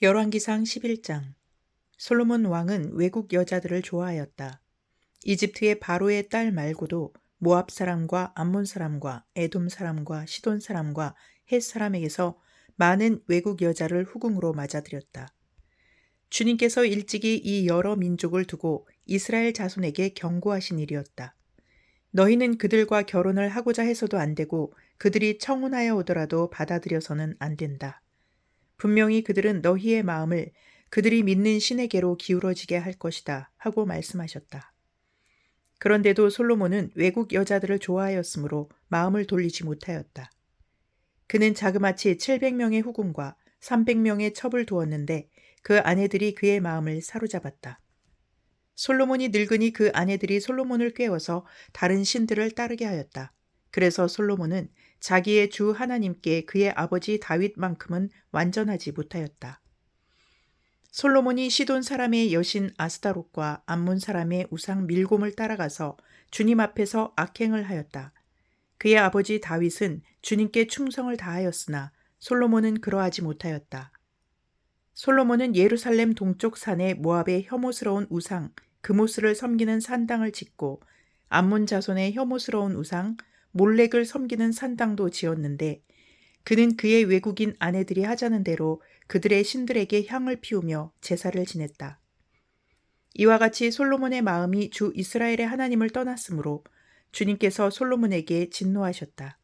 열왕기상 11장. 솔로몬 왕은 외국 여자들을 좋아하였다. 이집트의 바로의 딸 말고도 모압 사람과 암몬 사람과 에돔 사람과 시돈 사람과 헷 사람에게서 많은 외국 여자를 후궁으로 맞아들였다. 주님께서 일찍이 이 여러 민족을 두고 이스라엘 자손에게 경고하신 일이었다. 너희는 그들과 결혼을 하고자 해서도 안 되고 그들이 청혼하여 오더라도 받아들여서는 안 된다. 분명히 그들은 너희의 마음을 그들이 믿는 신에게로 기울어지게 할 것이다 하고 말씀하셨다. 그런데도 솔로몬은 외국 여자들을 좋아하였으므로 마음을 돌리지 못하였다. 그는 자그마치 700명의 후궁과 300명의 첩을 두었는데 그 아내들이 그의 마음을 사로잡았다. 솔로몬이 늙으니 그 아내들이 솔로몬을 꾀워서 다른 신들을 따르게 하였다. 그래서 솔로몬은 자기의 주 하나님께 그의 아버지 다윗만큼은 완전하지 못하였다. 솔로몬이 시돈 사람의 여신 아스타롯과 암몬 사람의 우상 밀곰을 따라가서 주님 앞에서 악행을 하였다. 그의 아버지 다윗은 주님께 충성을 다하였으나 솔로몬은 그러하지 못하였다. 솔로몬은 예루살렘 동쪽 산에 모압의 혐오스러운 우상 그모스를 섬기는 산당을 짓고 암몬 자손의 혐오스러운 우상 몰렉을 섬기는 산당도 지었는데 그는 그의 외국인 아내들이 하자는 대로 그들의 신들에게 향을 피우며 제사를 지냈다. 이와 같이 솔로몬의 마음이 주 이스라엘의 하나님을 떠났으므로 주님께서 솔로몬에게 진노하셨다.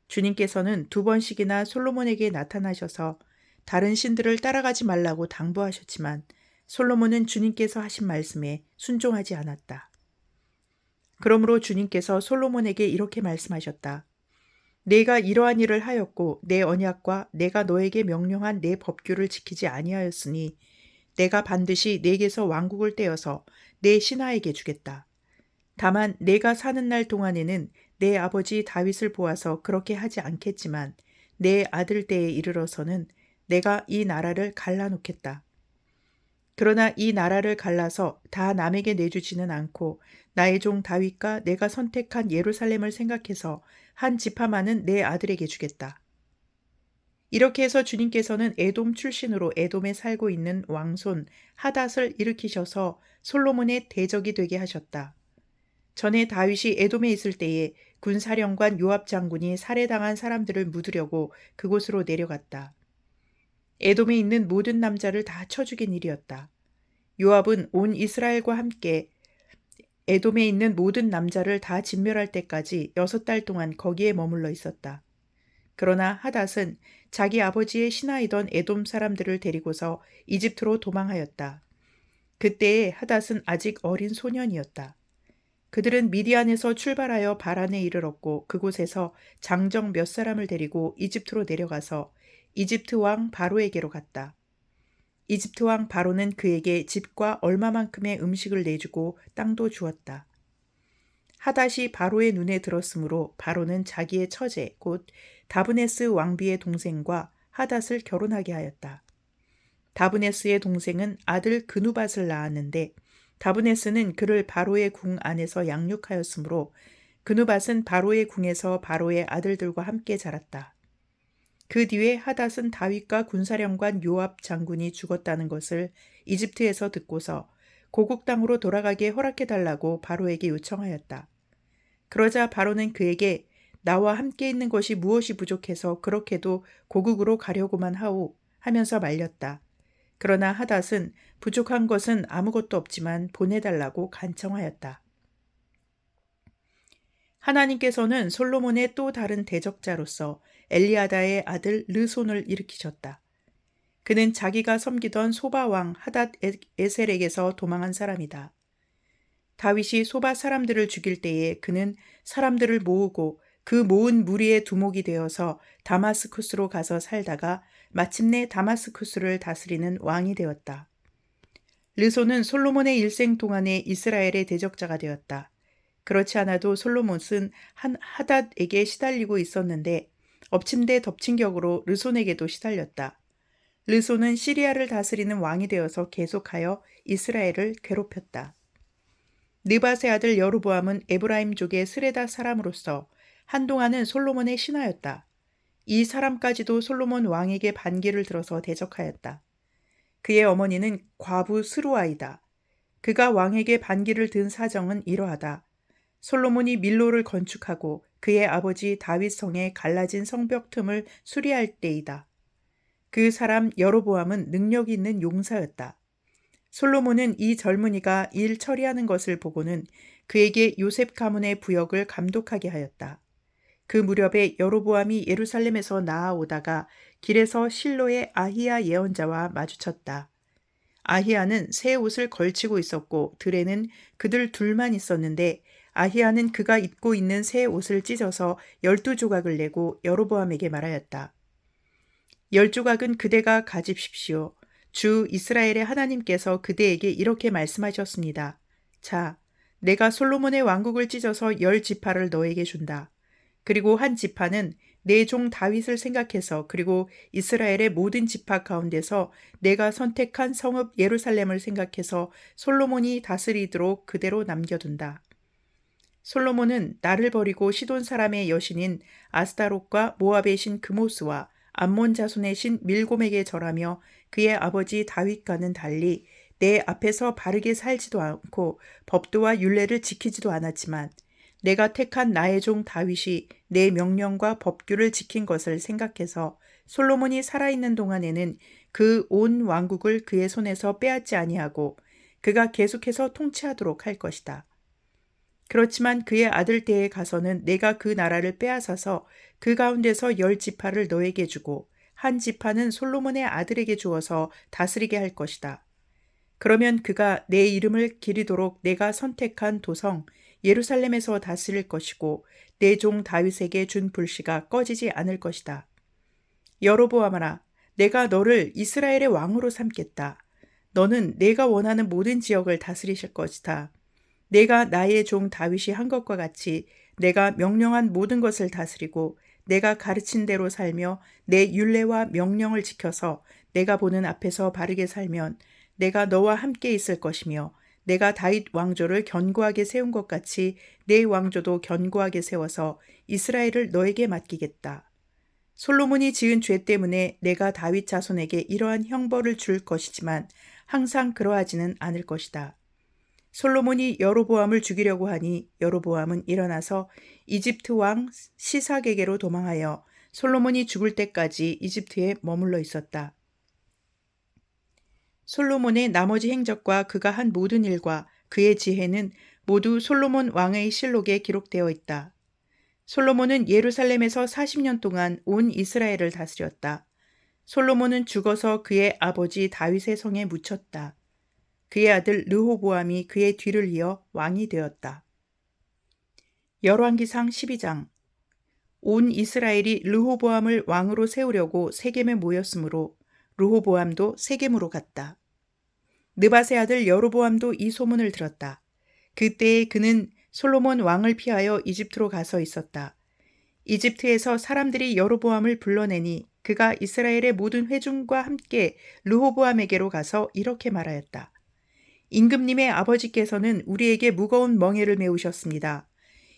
주님께서는 2번씩이나 솔로몬에게 나타나셔서 다른 신들을 따라가지 말라고 당부하셨지만 솔로몬은 주님께서 하신 말씀에 순종하지 않았다. 그러므로 주님께서 솔로몬에게 이렇게 말씀하셨다. 내가 이러한 일을 하였고 내 언약과 내가 너에게 명령한 내 법규를 지키지 아니하였으니 내가 반드시 내게서 왕국을 떼어서 내 신하에게 주겠다. 다만 내가 사는 날 동안에는 내 아버지 다윗을 보아서 그렇게 하지 않겠지만 내 아들 때에 이르러서는 내가 이 나라를 갈라놓겠다. 그러나 이 나라를 갈라서 다 남에게 내주지는 않고 나의 종 다윗과 내가 선택한 예루살렘을 생각해서 한 지파만은 내 아들에게 주겠다. 이렇게 해서 주님께서는 에돔 출신으로 에돔에 살고 있는 왕손 하닷을 일으키셔서 솔로몬의 대적이 되게 하셨다. 전에 다윗이 에돔에 있을 때에 군사령관 요압 장군이 살해당한 사람들을 묻으려고 그곳으로 내려갔다. 에돔에 있는 모든 남자를 다 쳐 죽인 일이었다. 요압은 온 이스라엘과 함께 에돔에 있는 모든 남자를 다 진멸할 때까지 6달 동안 거기에 머물러 있었다. 그러나 하닷은 자기 아버지의 신하이던 에돔 사람들을 데리고서 이집트로 도망하였다. 그때에 하닷은 아직 어린 소년이었다. 그들은 미디안에서 출발하여 바란에 이르렀고 그곳에서 장정 몇 사람을 데리고 이집트로 내려가서 이집트 왕 바로에게로 갔다. 이집트 왕 바로는 그에게 집과 얼마만큼의 음식을 내주고 땅도 주었다. 하닷이 바로의 눈에 들었으므로 바로는 자기의 처제 곧 다브네스 왕비의 동생과 하닷을 결혼하게 하였다. 다브네스의 동생은 아들 그누밧을 낳았는데 다브네스는 그를 바로의 궁 안에서 양육하였으므로 그누밧은 바로의 궁에서 바로의 아들들과 함께 자랐다. 그 뒤에 하닷은 다윗과 군사령관 요압 장군이 죽었다는 것을 이집트에서 듣고서 고국 땅으로 돌아가게 허락해달라고 바로에게 요청하였다. 그러자 바로는 그에게 나와 함께 있는 것이 무엇이 부족해서 그렇게도 고국으로 가려고만 하오 하면서 말렸다. 그러나 하닷은 부족한 것은 아무것도 없지만 보내달라고 간청하였다. 하나님께서는 솔로몬의 또 다른 대적자로서 엘리아다의 아들 르손을 일으키셨다. 그는 자기가 섬기던 소바 왕 하닷 에셀에게서 도망한 사람이다. 다윗이 소바 사람들을 죽일 때에 그는 사람들을 모으고 그 모은 무리의 두목이 되어서 다마스쿠스로 가서 살다가 마침내 다마스쿠스를 다스리는 왕이 되었다. 르손은 솔로몬의 일생 동안에 이스라엘의 대적자가 되었다. 그렇지 않아도 솔로몬은 하닷에게 시달리고 있었는데 엎침대 덮친 격으로 르손에게도 시달렸다. 르손은 시리아를 다스리는 왕이 되어서 계속하여 이스라엘을 괴롭혔다. 느밧의 아들 여로보암은 에브라임족의 스레다 사람으로서 한동안은 솔로몬의 신하였다. 이 사람까지도 솔로몬 왕에게 반기를 들어서 대적하였다. 그의 어머니는 과부 스루아이다. 그가 왕에게 반기를 든 사정은 이러하다. 솔로몬이 밀로를 건축하고 그의 아버지 다윗 성에 갈라진 성벽 틈을 수리할 때이다. 그 사람 여로보암은 능력 있는 용사였다. 솔로몬은 이 젊은이가 일 처리하는 것을 보고는 그에게 요셉 가문의 부역을 감독하게 하였다. 그 무렵에 여로보암이 예루살렘에서 나아오다가 길에서 실로의 아히야 예언자와 마주쳤다. 아히야는 새 옷을 걸치고 있었고 들에는 그들 둘만 있었는데 아히야는 그가 입고 있는 새 옷을 찢어서 12조각을 내고 여로보암에게 말하였다. 10조각은 그대가 가집십시오. 주 이스라엘의 하나님께서 그대에게 이렇게 말씀하셨습니다. 자, 내가 솔로몬의 왕국을 찢어서 10지파를 너에게 준다. 그리고 한 지파는 내 종 다윗을 생각해서 그리고 이스라엘의 모든 지파 가운데서 내가 선택한 성읍 예루살렘을 생각해서 솔로몬이 다스리도록 그대로 남겨둔다. 솔로몬은 나를 버리고 시돈 사람의 여신인 아스타롯과 모압의 신 그모스와 암몬 자손의 신 밀곰에게 절하며 그의 아버지 다윗과는 달리 내 앞에서 바르게 살지도 않고 법도와 율례를 지키지도 않았지만 내가 택한 나의 종 다윗이 내 명령과 법규를 지킨 것을 생각해서 솔로몬이 살아있는 동안에는 그 온 왕국을 그의 손에서 빼앗지 아니하고 그가 계속해서 통치하도록 할 것이다. 그렇지만 그의 아들 때에 가서는 내가 그 나라를 빼앗아서 그 가운데서 10지파를 너에게 주고 한 지파는 솔로몬의 아들에게 주어서 다스리게 할 것이다. 그러면 그가 내 이름을 기리도록 내가 선택한 도성 예루살렘에서 다스릴 것이고 내 종 다윗에게 준 불씨가 꺼지지 않을 것이다. 여로보암아, 내가 너를 이스라엘의 왕으로 삼겠다. 너는 내가 원하는 모든 지역을 다스리실 것이다. 내가 나의 종 다윗이 한 것과 같이 내가 명령한 모든 것을 다스리고 내가 가르친 대로 살며 내 율례와 명령을 지켜서 내가 보는 앞에서 바르게 살면 내가 너와 함께 있을 것이며 내가 다윗 왕조를 견고하게 세운 것 같이 내 왕조도 견고하게 세워서 이스라엘을 너에게 맡기겠다. 솔로몬이 지은 죄 때문에 내가 다윗 자손에게 이러한 형벌을 줄 것이지만 항상 그러하지는 않을 것이다. 솔로몬이 여로보암을 죽이려고 하니 여로보암은 일어나서 이집트 왕 시삭에게로 도망하여 솔로몬이 죽을 때까지 이집트에 머물러 있었다. 솔로몬의 나머지 행적과 그가 한 모든 일과 그의 지혜는 모두 솔로몬 왕의 실록에 기록되어 있다. 솔로몬은 예루살렘에서 40년 동안 온 이스라엘을 다스렸다. 솔로몬은 죽어서 그의 아버지 다윗의 성에 묻혔다. 그의 아들 르호보암이 그의 뒤를 이어 왕이 되었다. 열왕기상 12장. 온 이스라엘이 르호보암을 왕으로 세우려고 세겜에 모였으므로 르호보암도 세겜으로 갔다. 느밧의 아들 여로보암도 이 소문을 들었다. 그때에 그는 솔로몬 왕을 피하여 이집트로 가서 있었다. 이집트에서 사람들이 여로보암을 불러내니 그가 이스라엘의 모든 회중과 함께 르호보암에게로 가서 이렇게 말하였다. 임금님의 아버지께서는 우리에게 무거운 멍에를 메우셨습니다.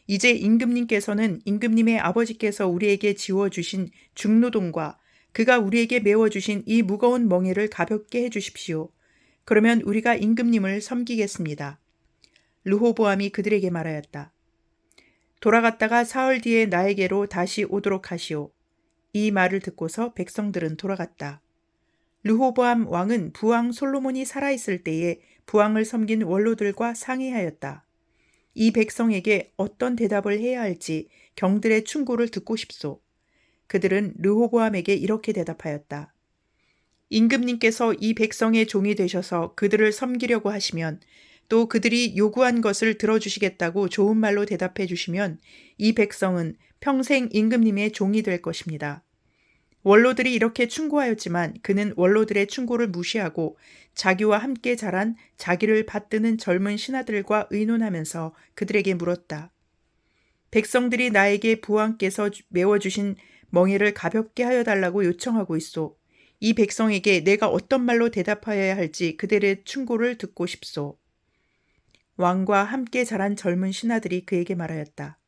이제 임금님께서는 임금님의 아버지께서 우리에게 지워주신 중노동과 그가 우리에게 메워주신 이 무거운 멍에를 가볍게 해주십시오. 그러면 우리가 임금님을 섬기겠습니다. 르호보암이 그들에게 말하였다. 돌아갔다가 사흘 뒤에 나에게로 다시 오도록 하시오. 이 말을 듣고서 백성들은 돌아갔다. 르호보암 왕은 부왕 솔로몬이 살아있을 때에 부왕을 섬긴 원로들과 상의하였다. 이 백성에게 어떤 대답을 해야 할지 경들의 충고를 듣고 싶소. 그들은 르호보암에게 이렇게 대답하였다. 임금님께서 이 백성의 종이 되셔서 그들을 섬기려고 하시면 또 그들이 요구한 것을 들어주시겠다고 좋은 말로 대답해 주시면 이 백성은 평생 임금님의 종이 될 것입니다. 원로들이 이렇게 충고하였지만 그는 원로들의 충고를 무시하고 자기와 함께 자란 자기를 받드는 젊은 신하들과 의논하면서 그들에게 물었다. 백성들이 나에게 부왕께서 메워주신 멍에를 가볍게 하여 달라고 요청하고 있소. 이 백성에게 내가 어떤 말로 대답하여야 할지 그들의 충고를 듣고 싶소. 왕과 함께 자란 젊은 신하들이 그에게 말하였다.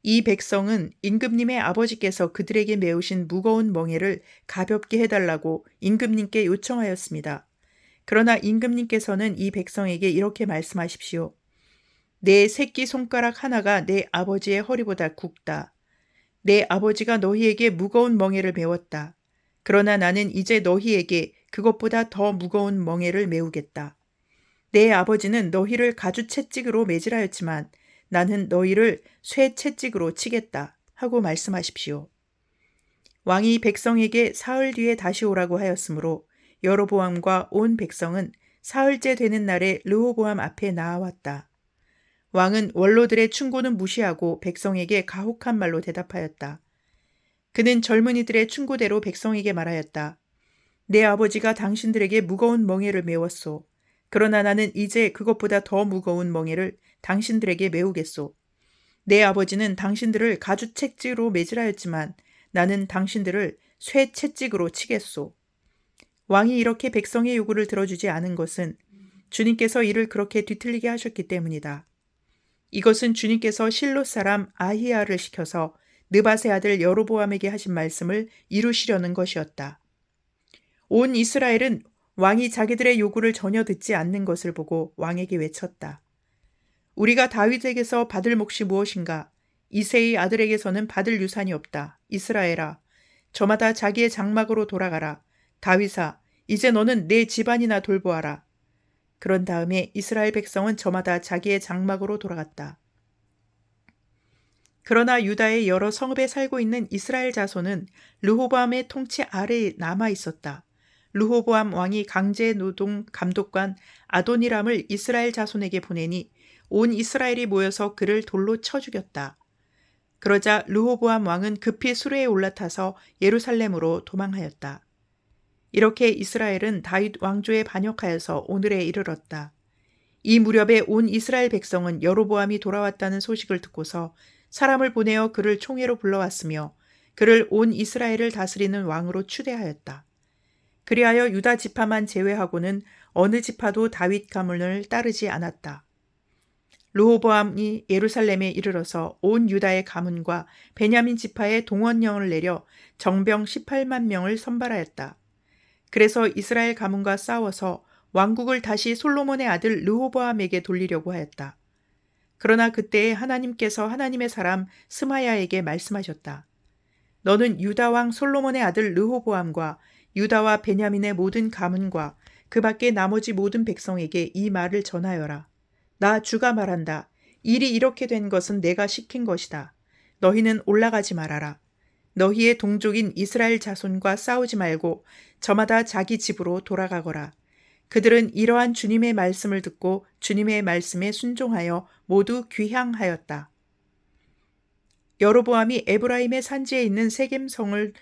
이 백성은 임금님의 아버지께서 그들에게 메우신 무거운 멍에를 가볍게 해달라고 임금님께 요청하였습니다. 그러나 임금님께서는 이 백성에게 이렇게 말씀하십시오. 내 새끼 손가락 하나가 내 아버지의 허리보다 굵다. 내 아버지가 너희에게 무거운 멍에를 메웠다. 그러나 나는 이제 너희에게 그것보다 더 무거운 멍에를 메우겠다. 내 아버지는 너희를 가주 채찍으로 매질하였지만 나는 너희를 쇠 채찍으로 치겠다 하고 말씀하십시오. 왕이 백성에게 사흘 뒤에 다시 오라고 하였으므로 여로보암과 온 백성은 사흘째 되는 날에 르호보암 앞에 나아왔다. 왕은 원로들의 충고는 무시하고 백성에게 가혹한 말로 대답하였다. 그는 젊은이들의 충고대로 백성에게 말하였다. 내 아버지가 당신들에게 무거운 멍에를 메웠소. 그러나 나는 이제 그것보다 더 무거운 멍에를 당신들에게 메우겠소. 내 아버지는 당신들을 가주 채찍으로 매질하였지만 나는 당신들을 쇠 채찍으로 치겠소. 왕이 이렇게 백성의 요구를 들어주지 않은 것은 주님께서 이를 그렇게 뒤틀리게 하셨기 때문이다. 이것은 주님께서 실롯 사람 아히야를 시켜서 느밧의 아들 여로보암에게 하신 말씀을 이루시려는 것이었다. 온 이스라엘은 왕이 자기들의 요구를 전혀 듣지 않는 것을 보고 왕에게 외쳤다. 우리가 다윗에게서 받을 몫이 무엇인가? 이새의 아들에게서는 받을 유산이 없다. 이스라엘아, 저마다 자기의 장막으로 돌아가라. 다윗아, 이제 너는 내 집안이나 돌보아라. 그런 다음에 이스라엘 백성은 저마다 자기의 장막으로 돌아갔다. 그러나 유다의 여러 성읍에 살고 있는 이스라엘 자손은 르호보암의 통치 아래에 남아 있었다. 르호보암 왕이 강제 노동 감독관 아도니람을 이스라엘 자손에게 보내니 온 이스라엘이 모여서 그를 돌로 쳐 죽였다. 그러자 르호보암 왕은 급히 수레에 올라타서 예루살렘으로 도망하였다. 이렇게 이스라엘은 다윗 왕조에 반역하여서 오늘에 이르렀다. 이 무렵에 온 이스라엘 백성은 여로보암이 돌아왔다는 소식을 듣고서 사람을 보내어 그를 총회로 불러왔으며 그를 온 이스라엘을 다스리는 왕으로 추대하였다. 그리하여 유다 지파만 제외하고는 어느 지파도 다윗 가문을 따르지 않았다. 르호보암이 예루살렘에 이르러서 온 유다의 가문과 베냐민 지파의 동원령을 내려 정병 18만 명을 선발하였다. 그래서 이스라엘 가문과 싸워서 왕국을 다시 솔로몬의 아들 르호보암에게 돌리려고 하였다. 그러나 그때에 하나님께서 하나님의 사람 스마야에게 말씀하셨다. 너는 유다 왕 솔로몬의 아들 르호보암과 유다와 베냐민의 모든 가문과 그 밖의 나머지 모든 백성에게 이 말을 전하여라. 나 주가 말한다. 일이 이렇게 된 것은 내가 시킨 것이다. 너희는 올라가지 말아라. 너희의 동족인 이스라엘 자손과 싸우지 말고 저마다 자기 집으로 돌아가거라. 그들은 이러한 주님의 말씀을 듣고 주님의 말씀에 순종하여 모두 귀향하였다. 여로보암이 에브라임의 산지에 있는 세겜성을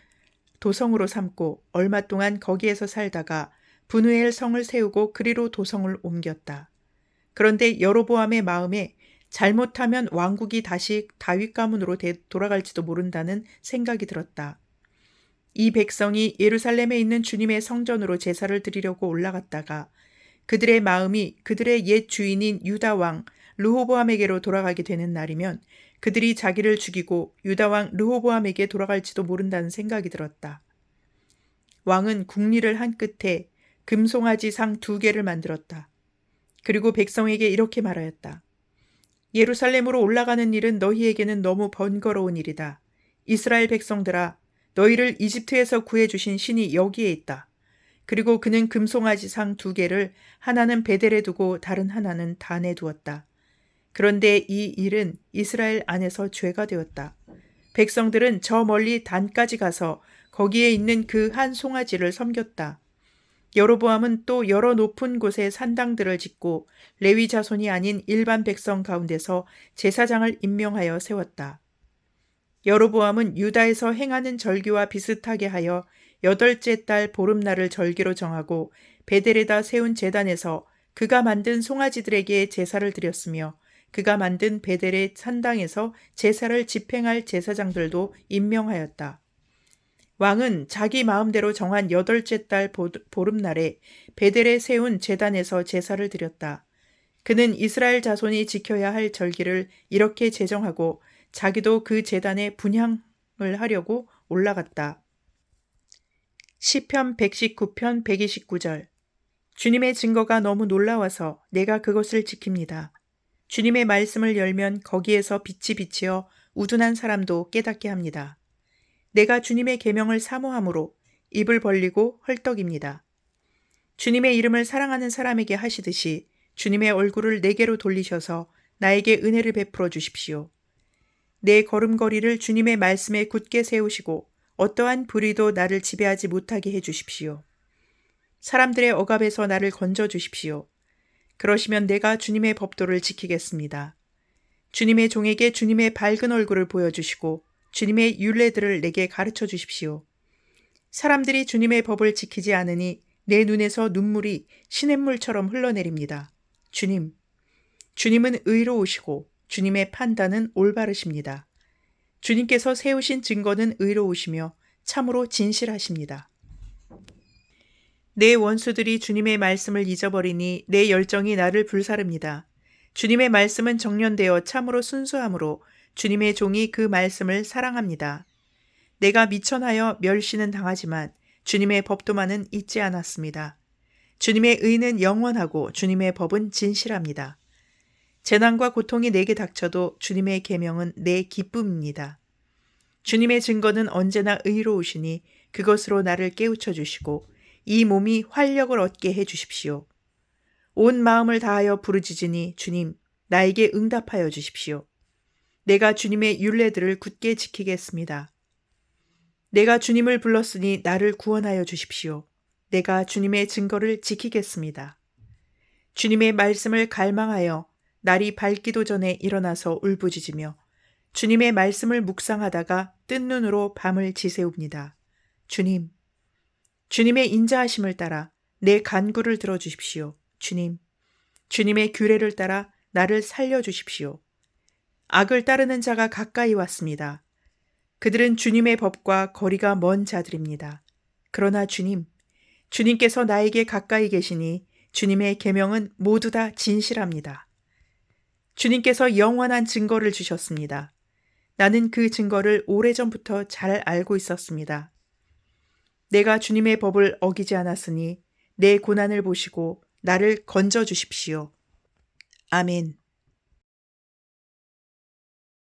도성으로 삼고 얼마 동안 거기에서 살다가 분우엘 성을 세우고 그리로 도성을 옮겼다. 그런데 여로보암의 마음에 잘못하면 왕국이 다시 다윗 가문으로 돌아갈지도 모른다는 생각이 들었다. 이 백성이 예루살렘에 있는 주님의 성전으로 제사를 드리려고 올라갔다가 그들의 마음이 그들의 옛 주인인 유다 왕 르호보암에게로 돌아가게 되는 날이면 그들이 자기를 죽이고 유다 왕 르호보암에게 돌아갈지도 모른다는 생각이 들었다. 왕은 국리를 한 끝에 금송아지 상 2개를 만들었다. 그리고 백성에게 이렇게 말하였다. 예루살렘으로 올라가는 일은 너희에게는 너무 번거로운 일이다. 이스라엘 백성들아, 너희를 이집트에서 구해주신 신이 여기에 있다. 그리고 그는 금송아지 상 2개를 하나는 베델에 두고 다른 하나는 단에 두었다. 그런데 이 일은 이스라엘 안에서 죄가 되었다. 백성들은 저 멀리 단까지 가서 거기에 있는 그 한 송아지를 섬겼다. 여로보암은 또 여러 높은 곳에 산당들을 짓고 레위 자손이 아닌 일반 백성 가운데서 제사장을 임명하여 세웠다. 여로보암은 유다에서 행하는 절기와 비슷하게 하여 8째 달 보름날을 절기로 정하고 베델에다 세운 제단에서 그가 만든 송아지들에게 제사를 드렸으며 그가 만든 베델의 산당에서 제사를 집행할 제사장들도 임명하였다. 왕은 자기 마음대로 정한 8째 달 보름날에 베델에 세운 제단에서 제사를 드렸다. 그는 이스라엘 자손이 지켜야 할 절기를 이렇게 제정하고 자기도 그 제단에 분향을 하려고 올라갔다. 시편 119편 129절. 주님의 증거가 너무 놀라워서 내가 그것을 지킵니다. 주님의 말씀을 열면 거기에서 빛이 비치어 우둔한 사람도 깨닫게 합니다. 내가 주님의 계명을 사모함으로 입을 벌리고 헐떡입니다. 주님의 이름을 사랑하는 사람에게 하시듯이 주님의 얼굴을 내게로 돌리셔서 나에게 은혜를 베풀어 주십시오. 내 걸음걸이를 주님의 말씀에 굳게 세우시고 어떠한 불의도 나를 지배하지 못하게 해 주십시오. 사람들의 억압에서 나를 건져 주십시오. 그러시면 내가 주님의 법도를 지키겠습니다. 주님의 종에게 주님의 밝은 얼굴을 보여주시고 주님의 율례들을 내게 가르쳐 주십시오. 사람들이 주님의 법을 지키지 않으니 내 눈에서 눈물이 시냇물처럼 흘러내립니다. 주님은 의로우시고 주님의 판단은 올바르십니다. 주님께서 세우신 증거는 의로우시며 참으로 진실하십니다. 내 원수들이 주님의 말씀을 잊어버리니 내 열정이 나를 불사릅니다. 주님의 말씀은 정련되어 참으로 순수함으로 주님의 종이 그 말씀을 사랑합니다. 내가 미천하여 멸시는 당하지만 주님의 법도만은 잊지 않았습니다. 주님의 의는 영원하고 주님의 법은 진실합니다. 재난과 고통이 내게 닥쳐도 주님의 계명은 내 기쁨입니다. 주님의 증거는 언제나 의로우시니 그것으로 나를 깨우쳐 주시고 이 몸이 활력을 얻게 해 주십시오. 온 마음을 다하여 부르짖으니 주님, 나에게 응답하여 주십시오. 내가 주님의 율례들을 굳게 지키겠습니다. 내가 주님을 불렀으니 나를 구원하여 주십시오. 내가 주님의 증거를 지키겠습니다. 주님의 말씀을 갈망하여 날이 밝기도 전에 일어나서 울부짖으며 주님의 말씀을 묵상하다가 뜬 눈으로 밤을 지새웁니다. 주님의 인자하심을 따라 내 간구를 들어주십시오. 주님의 규례를 따라 나를 살려주십시오. 악을 따르는 자가 가까이 왔습니다. 그들은 주님의 법과 거리가 먼 자들입니다. 그러나 주님께서 나에게 가까이 계시니 주님의 계명은 모두 다 진실합니다. 주님께서 영원한 증거를 주셨습니다. 나는 그 증거를 오래전부터 잘 알고 있었습니다. 내가 주님의 법을 어기지 않았으니 내 고난을 보시고 나를 건져 주십시오. 아멘.